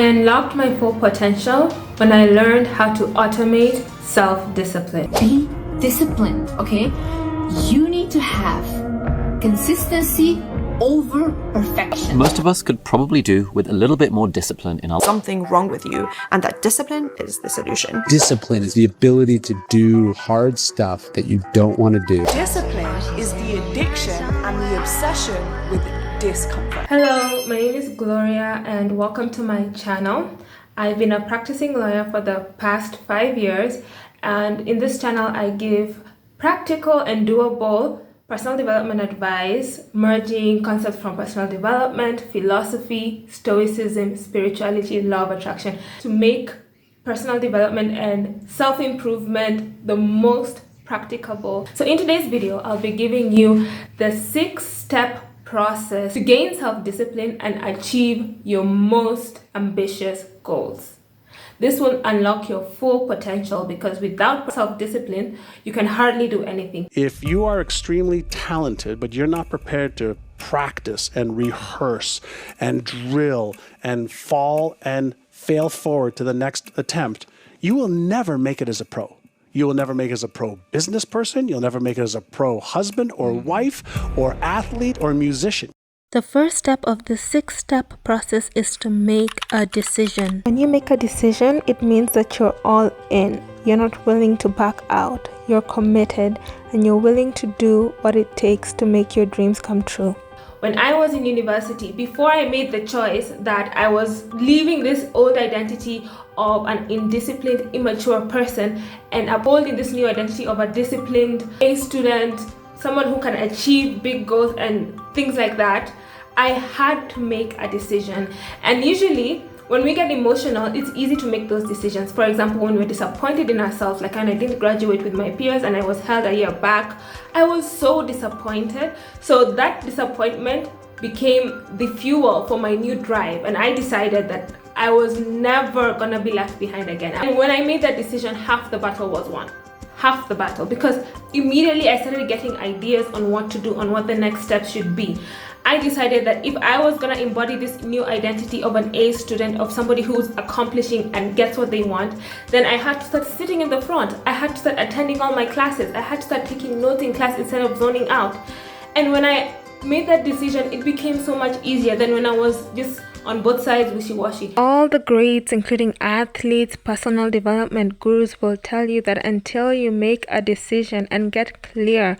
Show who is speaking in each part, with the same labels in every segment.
Speaker 1: I unlocked my full potential when I learned how to automate self-discipline.
Speaker 2: Be disciplined, okay? You need to have consistency over perfection.
Speaker 3: Most of us could probably do with a little bit more discipline in our life.
Speaker 4: Something wrong with you, and that discipline is the solution.
Speaker 5: Discipline is the ability to do hard stuff that you don't want to do.
Speaker 6: Discipline is the addiction and the obsession with discomfort.
Speaker 1: Hello, my name is Gloria and welcome to my channel. I've been a practicing lawyer for the past 5 years, and in this channel I give practical and doable personal development advice, merging concepts from personal development, philosophy, stoicism, spirituality, law of attraction to make personal development and self-improvement the most practicable. So in today's video, I'll be giving you the 6-step process to gain self-discipline and achieve your most ambitious goals. This will unlock your full potential because without self-discipline, you can hardly do anything.
Speaker 7: If you are extremely talented, but you're not prepared to practice and rehearse and drill and fall and fail forward to the next attempt, you will never make it as a pro. You will never make it as a pro business person. You'll never make it as a pro husband or wife or athlete or musician.
Speaker 1: The first step of the 6-step process is to make a decision. When you make a decision, it means that you're all in. You're not willing to back out. You're committed and you're willing to do what it takes to make your dreams come true. When I was in university, before I made the choice that I was leaving this old identity of an indisciplined, immature person and upholding this new identity of a disciplined A student, someone who can achieve big goals and things like that, I had to make a decision. And usually when we get emotional, it's easy to make those decisions. For example, when we're disappointed in ourselves, like when I didn't graduate with my peers and I was held a year back, I was so disappointed. So that disappointment became the fuel for my new drive, and I decided that I was never gonna be left behind again. And when I made that decision, half the battle was won. Half the battle, because immediately I started getting ideas on what to do, on what the next step should be. I decided that if I was gonna embody this new identity of an A student, of somebody who's accomplishing and gets what they want, then I had to start sitting in the front. I had to start attending all my classes. I had to start taking notes in class instead of zoning out. And when I made that decision, it became so much easier than when I was just on both sides wishy-washy. All the greats, including athletes, personal development gurus, will tell you that until you make a decision and get clear,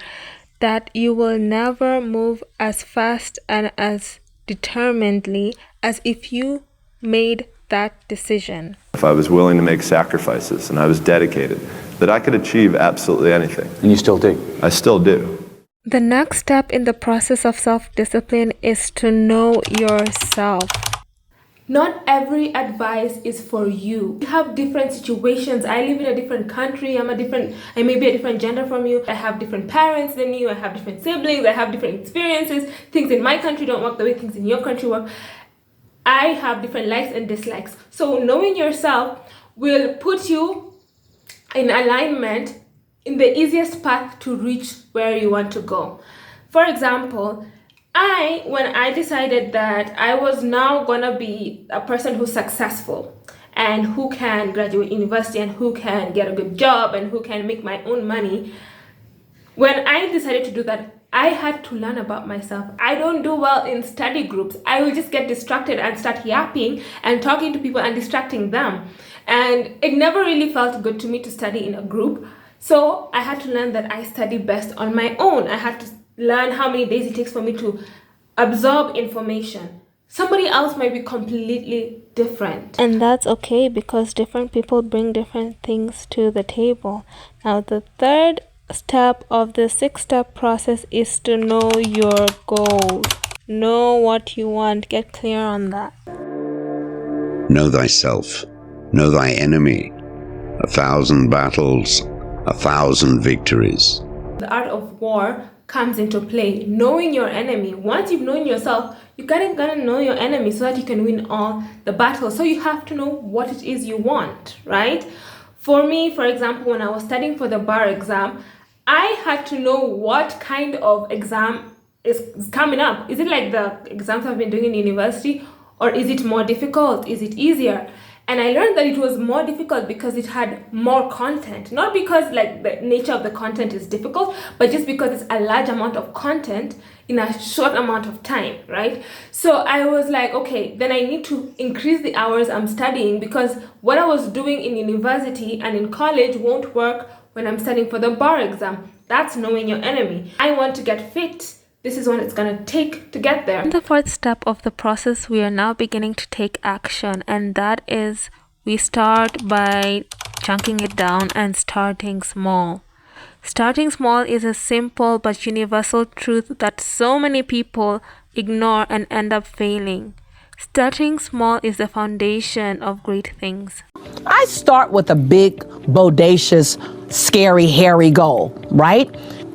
Speaker 1: that you will never move as fast and as determinedly as if you made that decision.
Speaker 8: If I was willing to make sacrifices and I was dedicated, that I could achieve absolutely anything.
Speaker 3: And you still do.
Speaker 8: I still do.
Speaker 1: The next step in the process of self-discipline is to know yourself. Not every advice is for you. You have different situations. I live in a different country. I may be a different gender from you. I have different parents than you. I have different siblings. I have different experiences. Things in my country don't work the way things in your country work. I have different likes and dislikes. So knowing yourself will put you in alignment in the easiest path to reach where you want to go. For example, when I decided that I was now gonna be a person who's successful and who can graduate university and who can get a good job and who can make my own money, when I decided to do that, I had to learn about myself. I don't do well in study groups. I will just get distracted and start yapping and talking to people and distracting them. And it never really felt good to me to study in a group. So I had to learn that I study best on my own. I had to learn how many days it takes for me to absorb information. Somebody else might be completely different. And that's okay because different people bring different things to the table. Now, the third step of the 6-step process is to know your goals. Know what you want. Get clear on that.
Speaker 9: Know thyself. Know thy enemy. 1,000 battles, 1,000 victories.
Speaker 1: The art of war comes into play. Knowing your enemy. Once you've known yourself, you gotta know your enemy so that you can win all the battles. So you have to know what it is you want, right? For me, for example, when I was studying for the bar exam, I had to know what kind of exam is coming up. Is it like the exams I've been doing in university, Or is it more difficult? Is it easier? And I learned that it was more difficult because it had more content. Not because like the nature of the content is difficult, but just because it's a large amount of content in a short amount of time, right? So I was like, okay, then I need to increase the hours I'm studying, because what I was doing in university and in college won't work when I'm studying for the bar exam. That's knowing your enemy. I want to get fit. This is what it's going to take to get there. In the fourth step of the process, we are now beginning to take action, and that is we start by chunking it down and starting small. Starting small is a simple but universal truth that so many people ignore and end up failing. Starting small is the foundation of great things.
Speaker 10: I start with a big, bodacious, scary, hairy goal, right?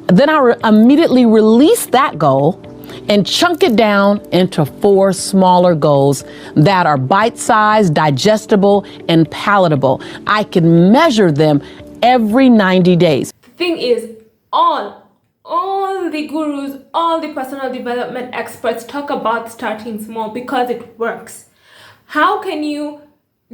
Speaker 10: Then I immediately release that goal and chunk it down into 4 smaller goals that are bite-sized, digestible, and palatable. I can measure them every 90 days.
Speaker 1: Thing is, all the gurus, all the personal development experts talk about starting small because it works. How can you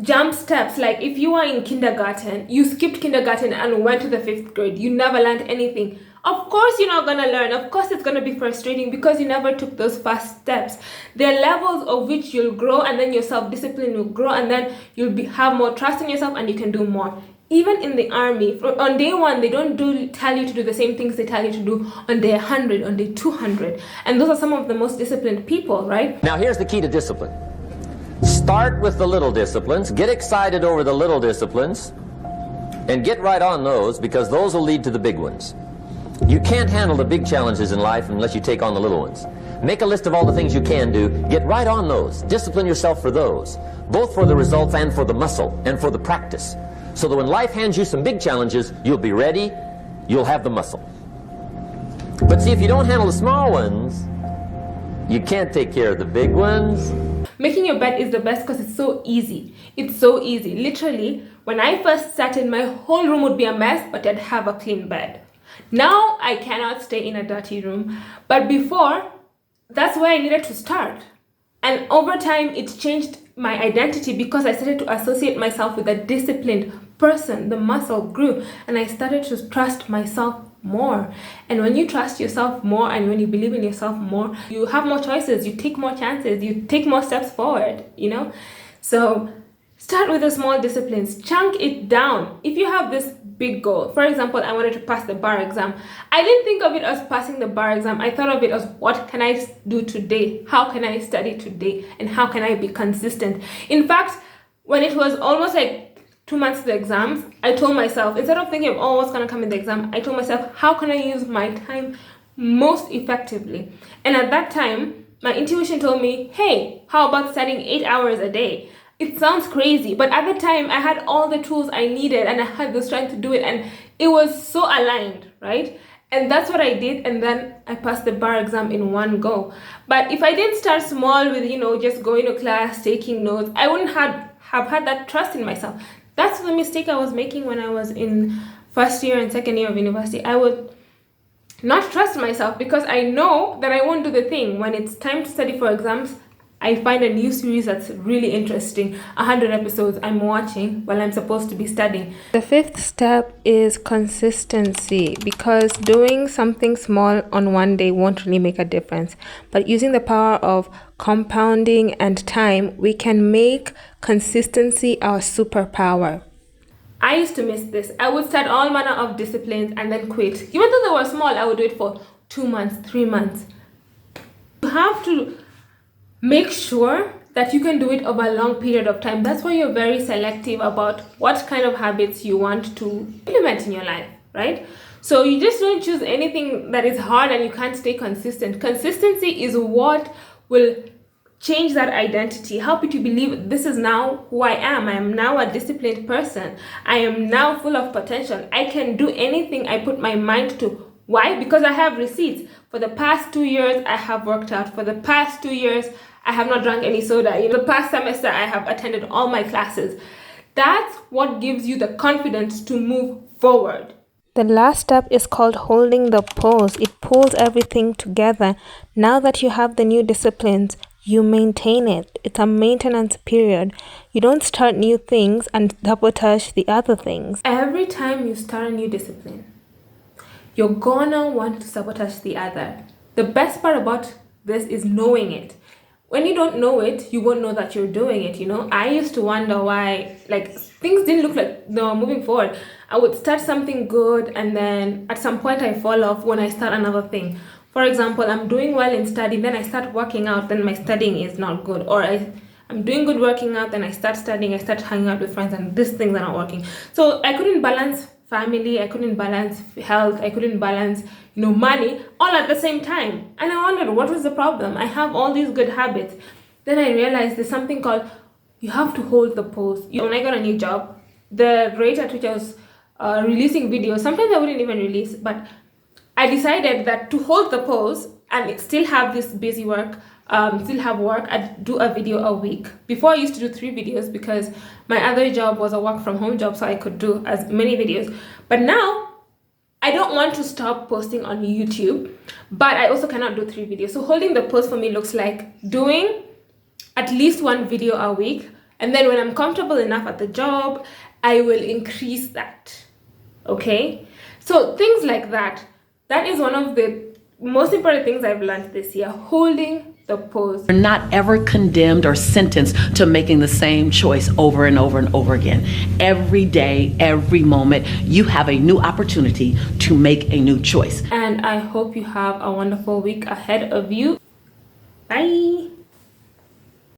Speaker 1: jump steps? Like if you are in kindergarten, you skipped kindergarten and went to the 5th grade, you never learned anything. Of course you're not gonna learn. Of course it's gonna be frustrating because you never took those first steps. There are levels of which you'll grow, and then your self-discipline will grow, and then you'll have more trust in yourself and you can do more. Even in the army, on day 1, they don't tell you to do the same things they tell you to do on day 100, on day 200. And those are some of the most disciplined people, right?
Speaker 11: Now here's the key to discipline. Start with the little disciplines, get excited over the little disciplines, and get right on those, because those will lead to the big ones. You can't handle the big challenges in life unless you take on the little ones. Make a list of all the things you can do, get right on those, discipline yourself for those, both for the results and for the muscle and for the practice. So that when life hands you some big challenges, you'll be ready, you'll have the muscle. But see, if you don't handle the small ones, you can't take care of the big ones.
Speaker 1: Making your bed is the best because it's so easy. It's so easy. Literally, when I first started, my whole room would be a mess, but I'd have a clean bed. Now I cannot stay in a dirty room. But before, that's where I needed to start. And over time, it changed my identity because I started to associate myself with a disciplined person. The muscle grew and I started to trust myself more. And when you trust yourself more and when you believe in yourself more, you have more choices, you take more chances, you take more steps forward, you know? So start with the small disciplines, chunk it down. If you have this big goal, for example, I wanted to pass the bar exam. I didn't think of it as passing the bar exam. I thought of it as, what can I do today? How can I study today? And how can I be consistent? In fact, when it was almost like 2 months to the exams, I told myself, instead of thinking of, oh, what's going to come in the exam, I told myself, how can I use my time most effectively? And at that time, my intuition told me, hey, how about studying 8 hours a day? It sounds crazy, but at the time I had all the tools I needed and I had the strength to do it, and it was so aligned, right? And that's what I did, and then I passed the bar exam in one go. But if I didn't start small with, just going to class, taking notes, I wouldn't have had that trust in myself. That's the mistake I was making when I was in first year and second year of university. I would not trust myself because I know that I won't do the thing. When it's time to study for exams, I find a new series that's really interesting. 100 episodes I'm watching while I'm supposed to be studying. The fifth step is consistency, because doing something small on one day won't really make a difference. But using the power of compounding and time, we can make consistency our superpower. I used to miss this. I would start all manner of disciplines and then quit. Even though they were small, I would do it for 2 months, 3 months. You have to make sure that you can do it over a long period of time. That's why you're very selective about what kind of habits you want to implement in your life, right? So you just don't choose anything that is hard and you can't stay consistent. Consistency is what will change that identity, help you to believe this is now who I am. I am now a disciplined person. I am now full of potential. I can do anything I put my mind to. Why? Because I have receipts. For the past 2 years, I have worked out. For the past 2 years, I have not drank any soda. In the past semester, I have attended all my classes. That's what gives you the confidence to move forward. The last step is called holding the pose. It pulls everything together. Now that you have the new disciplines, you maintain it. It's a maintenance period. You don't start new things and sabotage the other things. Every time you start a new discipline, you're gonna want to sabotage the other. The best part about this is knowing it. When you don't know it, you won't know that you're doing it, you know? I used to wonder why, like, things didn't look like they were moving forward. I would start something good and then at some point I fall off when I start another thing. For example, I'm doing well in studying, then I start working out, then my studying is not good. Or I'm doing good working out, then I start studying, I start hanging out with friends, and these things are not working. So I couldn't balance family, I couldn't balance health, I couldn't balance, you know, money all at the same time. And I wondered, what was the problem? I have all these good habits. Then I realized there's something called, you have to hold the pose. When I got a new job, the rate at which I was releasing videos, sometimes I wouldn't even release, but I decided that to hold the pose and still have this busy work, still have work, I'd do a video a week. Before I used to do 3 videos because my other job was a work from home job, so I could do as many videos. But now I don't want to stop posting on YouTube, but I also cannot do 3 videos. So holding the pose for me looks like doing at least 1 video a week. And then when I'm comfortable enough at the job, I will increase that. Okay? So things like that. That is one of the most important things I've learned this year, holding the pose.
Speaker 10: You're not ever condemned or sentenced to making the same choice over and over and over again. Every day, every moment, you have a new opportunity to make a new choice.
Speaker 1: And I hope you have a wonderful week ahead of you. Bye.